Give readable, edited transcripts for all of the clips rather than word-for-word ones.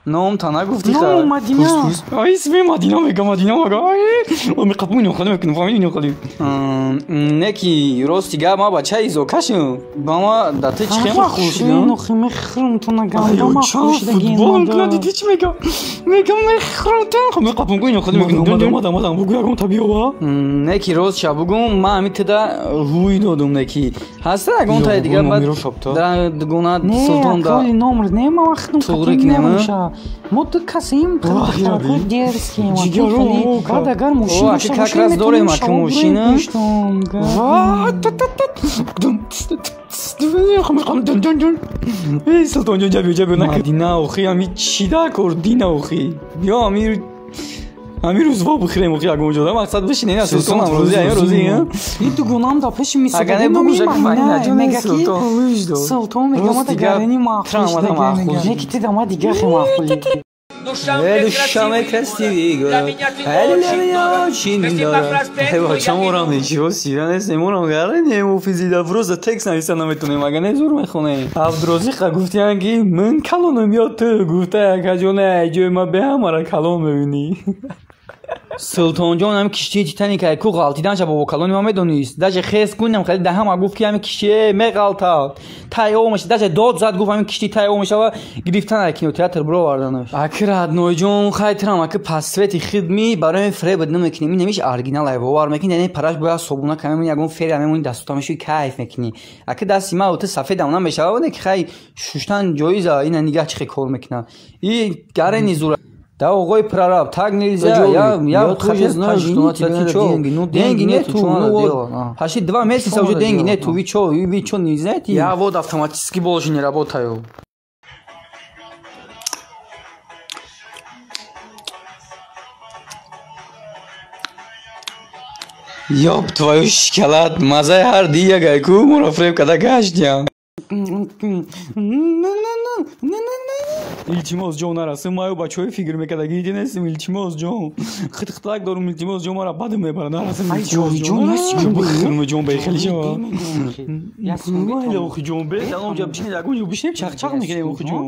نام تانا گفتی نام مدینه آی اسم مدینه میگم مدینه میگم میقبونی خودم میکنم فهمیدی خودی نکی راستی گه ما بچه ایزو کشم با ما داته چی خیلی خوش دیدم خیلی خرم تو نگم ما خوش دیگه فوتبال ندیدی چی میگم میخرم تو خب میقبونی خودم میکنم مادام بگو طبیعه با نکی روز شبگم ما همین تدا هوی دادم نکی هست اگه تا دیگه بعد در گونات سلطان دا نمر نما وقتم صورت نمیشه مد کسیم تو درسی ما جیگرو اگر ماشین باشه که راز داره ما که ماشینه ای سلطان جان جبیو نکردی اخی همی چی دا کردی نه اخی بیا امیر روزوا بخیریم اخی اگه اونجا مقصد بشینه نه سلطان امروزی این تو گونام دا پیش میسه اگه نبوشه که من میگه سلطان میگه ما دیگرانی معخوش دیگه نکتی دا ما دیگه خیلی معخولی شامه کسی دیگه هلی چین داره بچه مورم نیچی سیران است نمونم گره نیمو فیزیده فروز تکس نویسن نمیتونیم اگه نزور میخونه عبدالرازی گفتی هنگی من کلونم یا تو گفته که جونه ایجوی ما به همارا کلون ببینی سلطان جان هم کشتی تیتانیک کو غلطیدن شب با کلون ما میدونیست داش خیس کنم خیلی ده هم گفت که همین کشتی میغلطاد تایومش داش داد زد گفت همین کشتی تایومش و گرفتن کینو تئاتر برو واردنش اکراد نوی جون خیترم که پاسویتی خدمی برای فری بدن میکنی نمیشه اورجینال ای باور میکنی یعنی پراش باید صبونه کمی یگون فری همون دستامشو کیف میکنی اگه دستی ما اوت سفید اونم بشه و نه خی شوشتن جایزه این نگاه چه کار میکنه این گاره نیزور да огой прораб так нельзя я тоже знаю что на тебе деньги нету почти 2 месяца уже деньги нету вы что не знаете я вот автоматически больше не работаю ёб твою шоколад мазай ҳар диягай ку мурофреб када гаштям илтимос ҷон нарасим маю бачаҳои фикр мекардаги динестим илтимос ҷон хитхитак дорум илтимос ҷон мара бадм мебарад нарасим илтимос ҷон бихирме ҷон бехели шава майли охи ҷон бе даномҷа бишинед агунҷо бишинем чақчақ мекунем охи ҷон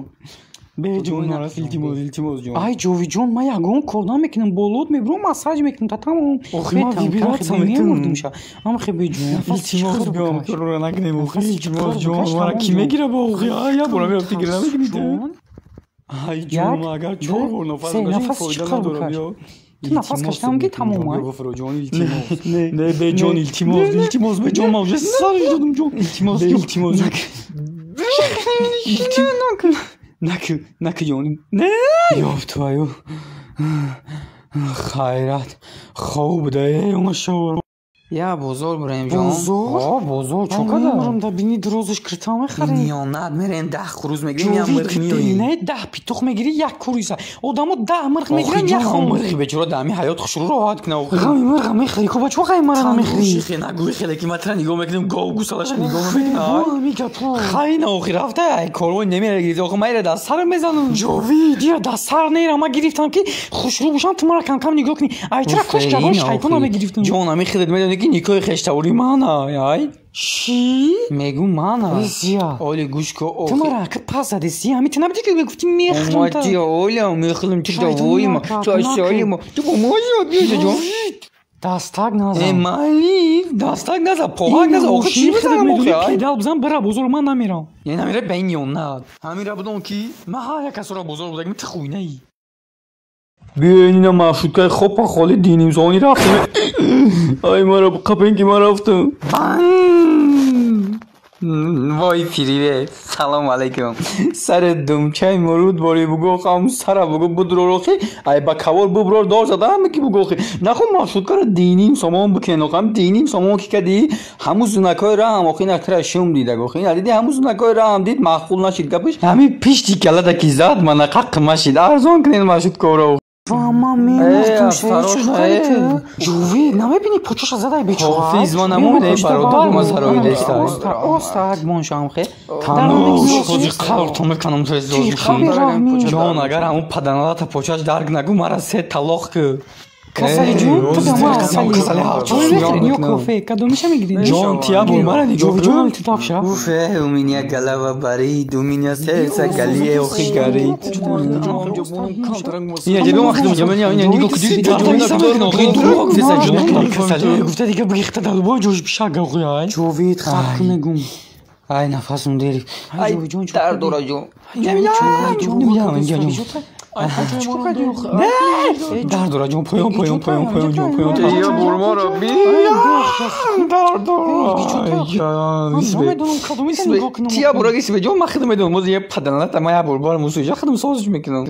бе ҷон нарас илтимос ҷон ай ҷови ҷон ма ягон кор намекунам болот мебурам массаж мекунам та тамом охи ма вибратсия мекунам ам хебе ҷон илтимос биём кора накунем охи илтимос ҷон мара ки мегира ба охи я бора меам фикр намекунед ай ҷон агар 4 бор нафас кашем фоида надорам ё تو نفس کشیدم تموم نه به جون التماس به جون ما уже سر دادم جون التماس نک جون نه یاب تویو خیرت خوب ده اون شو یا بزرگ بریم جون بزرگ چون کدام دا بینی دروزش کرتا میخریم میاناد میریم 10 خروز میگیریم یا مرغ میاریم نه 10 پیتوخ میگیری یک کوریسا آدمو 10 مرغ میگیرن یک مرغ بچورا دمی حیات خوشرو راحت کنه غمی مرغ میخری کو بچو غمی مرغ میخری شیخ نگوی خیلی که مثلا نگاه میکنیم گاو گوسالاش نگاه میکنیم میگه تو خیلی آخر رفته ای کارو نمیره گیرید آخه میره دست سر میزنم جوی دیا دست سر نیرم ما گرفتم که خوشرو باشم تو مرا کم کم نگاه کنی ای چرا خوش کردم شیطانا گرفتم جونم خیلی میدونی که نیکای خشتوری منه یای چی میگم منه زیا اولی گوش کو تو مرا که پس زدی سی همین نبودی که گفتی میخرم اومدی اولی میخرم تو دوایی تو اشتالی ما تو با ما بیا جون دستک نزن مالی دستک نزن پاهک نزن آخه چی بزنم آخه پیدل بزن برا بزرگ من نمیرم یعنی نمیره بین یا نه همین را بدون کی من ها یک کس را بزرگ بودم میت خوینه ای بیاین اینا مفشودکای خوب پا خالی دینیم زانی رفتیم ای ما را بقبین که ما رفتم وای فریوه سلام علیکم سر دمچه مرود باری بگو خام سر بگو بدرو رخی ای با کوار ببرار دار زده همه کی بگو خی نخون مفشودکار دینیم سامان بکنو خم دینیم سامان کی کدی همون زنکای رام آخی نکتر شوم دیده گو خی ندیدی همون زنکای رام دید مخول نشید گپش همین پیش دیگه دکی زد من قق مشید ارزان کنین مفشودکارو Мама, милая, جووی نمیبینی پوچش زده بیچاره حافظ ما نمونه برادر ما زرایی دسته استاد بونشام خیلی تنوش خودی قرارتو میکنم تو ازدواج میشی جان اگر همون پدنالات پوچش درگ نگو مرا سه طلاق که کسری جون تو دما کسری نیو کافه کدومش میگیری جون تیا بولمارا جون تو تافشا اوفه اومینیا گلاوا برید اومینیا سلسا گلیه اوخی گارید یا جبه وقت میگم یا نیگو کدی گفته دیگه بریخته دلبو جوش بشه گویا جوید خاک نگم ای نفسم دیری ای در دورا جون در دورا جون پویون جون یا بولما را بی در دورا تیا برو گیسی به جون ما خدمه دون موزه یه پدنالت ما یه بولبار موسوی جا خدم سازش میکنم